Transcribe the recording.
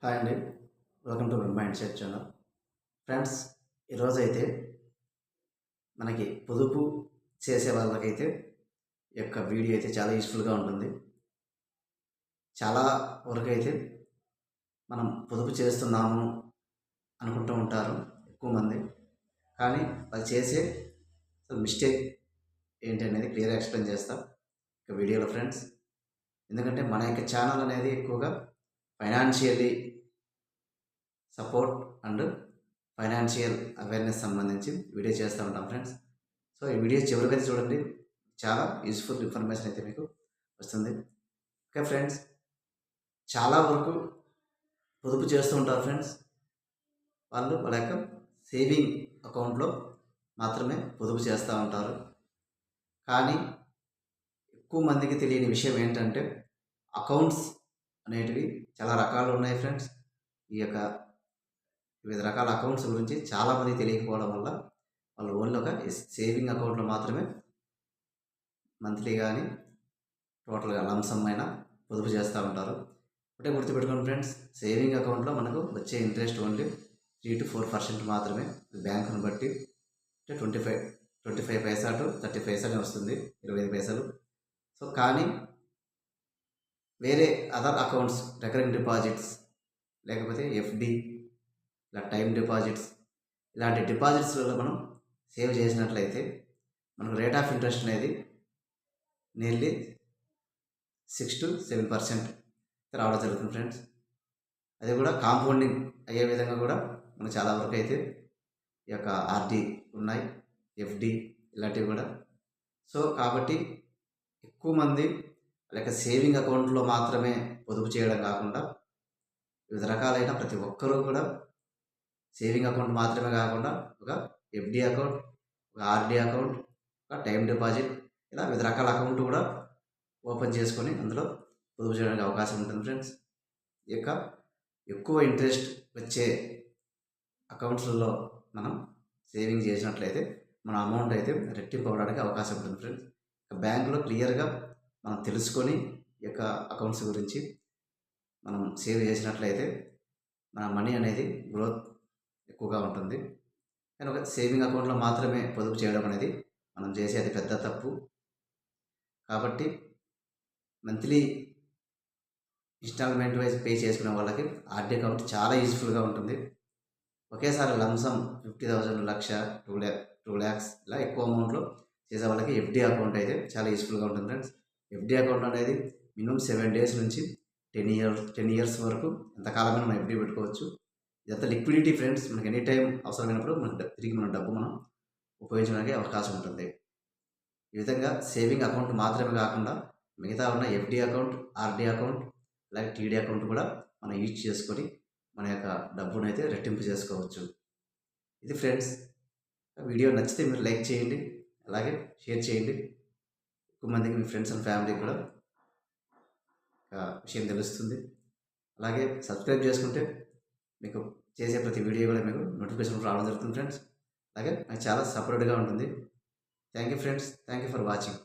Hi అండి. Welcome to mind set channel. Friends, ఈరోజైతే మనకి పొదుపు చేసే వాళ్ళకైతే ఈ యొక్క వీడియో అయితే చాలా యూస్ఫుల్గా ఉంటుంది. చాలా వరకైతే మనం పొదుపు చేస్తున్నాము అనుకుంటూ ఉంటారు ఎక్కువ మంది. కానీ అది చేసే మిస్టేక్ ఏంటి అనేది క్లియర్గా ఎక్స్ప్లెయిన్ చేస్తాం ఇక వీడియోలో ఫ్రెండ్స్. ఎందుకంటే మన యొక్క ఛానల్ అనేది ఎక్కువగా financially support and financial awareness సంబంధించి వీడియో చేస్తూ ఉంటాం ఫ్రెండ్స్. సో ఈ వీడియో చివరికైతే చూడండి, చాలా యూస్ఫుల్ ఇన్ఫర్మేషన్ అయితే మీకు వస్తుంది. ఓకే ఫ్రెండ్స్, చాలా వరకు పొదుపు చేస్తూ ఉంటారు ఫ్రెండ్స్. వాళ్ళ యొక్క సేవింగ్ అకౌంట్లో మాత్రమే పొదుపు చేస్తూ ఉంటారు. కానీ ఎక్కువ మందికి తెలియని విషయం ఏంటంటే అకౌంట్స్ అనేటివి చాలా రకాలు ఉన్నాయి ఫ్రెండ్స్. ఈ యొక్క వివిధ రకాల అకౌంట్స్ గురించి చాలామంది తెలియకపోవడం వల్ల వాళ్ళు ఓన్లీ ఒక సేవింగ్ అకౌంట్లో మాత్రమే మంత్లీ కానీ టోటల్గా లంసమ్ అయినా పొదుపు చేస్తూ ఉంటారు. ఒకటే గుర్తుపెట్టుకోండి ఫ్రెండ్స్, సేవింగ్ అకౌంట్లో మనకు వచ్చే ఇంట్రెస్ట్ ఓన్లీ 3 to 4% మాత్రమే. బ్యాంకును బట్టి 25 పైసా టు 30 పైసానే వస్తుంది, 25 పైసలు. సో కానీ వేరే అదర్ అకౌంట్స్, రికరింగ్ డిపాజిట్స్, లేకపోతే ఎఫ్డి, ఇలా టైం డిపాజిట్స్, ఇలాంటి డిపాజిట్స్లలో మనం సేవ్ చేసినట్లయితే మనకు రేట్ ఆఫ్ ఇంట్రెస్ట్ అనేది నియర్లీ 6 to 7% రావడం జరుగుతుంది ఫ్రెండ్స్. అది కూడా కాంపౌండింగ్ అయ్యే విధంగా కూడా మనకు చాలా వరకు అయితే ఈ యొక్క ఆర్డి ఉన్నాయి, ఎఫ్డి ఇలాంటివి కూడా. సో కాబట్టి ఎక్కువ మంది లేక సేవింగ్ అకౌంట్లో మాత్రమే పొదుపు చేయడం కాకుండా వివిధ రకాలైన ప్రతి ఒక్కరూ కూడా సేవింగ్ అకౌంట్ మాత్రమే కాకుండా ఒక ఎఫ్డి అకౌంట్, ఒక ఆర్డి అకౌంట్, ఒక టైం డిపాజిట్, ఇలా వివిధ రకాల అకౌంట్ కూడా ఓపెన్ చేసుకొని అందులో పొదుపు చేయడానికి అవకాశం ఉంటుంది ఫ్రెండ్స్. ఈ యొక్క ఎక్కువ ఇంట్రెస్ట్ వచ్చే అకౌంట్స్లలో మనం సేవింగ్ చేసినట్లయితే మన అమౌంట్ అయితే రెట్టింపు అవ్వడానికి అవకాశం ఉంటుంది ఫ్రెండ్స్. బ్యాంకులో క్లియర్గా మనం తెలుసుకొని ఈ యొక్క అకౌంట్స్ గురించి మనం సేవ్ చేసినట్లయితే మన మనీ అనేది గ్రోత్ ఎక్కువగా ఉంటుంది. కానీ ఒక సేవింగ్ అకౌంట్లో మాత్రమే పొదుపు చేయడం అనేది మనం చేసే అది పెద్ద తప్పు. కాబట్టి మంత్లీ ఇన్స్టాల్మెంట్ వైజ్ పే చేసుకునే వాళ్ళకి ఆర్డీ అకౌంట్ చాలా యూజ్ఫుల్గా ఉంటుంది. ఒకేసారి లంసమ్ 50,000, 1,00,000, 2 lakhs ఇలా ఎక్కువ అమౌంట్లో చేసే వాళ్ళకి ఎఫ్డి అకౌంట్ అయితే చాలా యూస్ఫుల్గా ఉంటుంది ఫ్రెండ్స్. ఎఫ్డి అకౌంట్ అనేది మినిమం 7 days నుంచి 10 years వరకు ఎంతకాలమైనా మనం ఎఫ్డి పెట్టుకోవచ్చు. ఇదంతా లిక్విడిటీ ఫ్రెండ్స్. మనకి ఎనీ టైం అవసరమైనప్పుడు మనకు తిరిగి మన డబ్బు మనం ఉపయోగించడానికి అవకాశం ఉంటుంది. ఈ విధంగా సేవింగ్ అకౌంట్ మాత్రమే కాకుండా మిగతా ఉన్న ఎఫ్డి అకౌంట్, ఆర్డి అకౌంట్, అలాగే టీడీ అకౌంట్ కూడా మనం యూజ్ చేసుకొని మన యొక్క డబ్బును అయితే రెట్టింపు చేసుకోవచ్చు. ఇది ఫ్రెండ్స్. వీడియో నచ్చితే మీరు లైక్ చేయండి, అలాగే షేర్ చేయండి. ఎక్కువ మందికి మీ ఫ్రెండ్స్ అండ్ ఫ్యామిలీకి కూడా విషయం తెలుస్తుంది. అలాగే సబ్స్క్రైబ్ చేసుకుంటే మీకు చేసే ప్రతి వీడియో కూడా మీకు నోటిఫికేషన్ రావడం జరుగుతుంది ఫ్రెండ్స్. అలాగే నాకు చాలా సపోర్ట్గా ఉంటుంది. Thank you friends. Thank you for watching.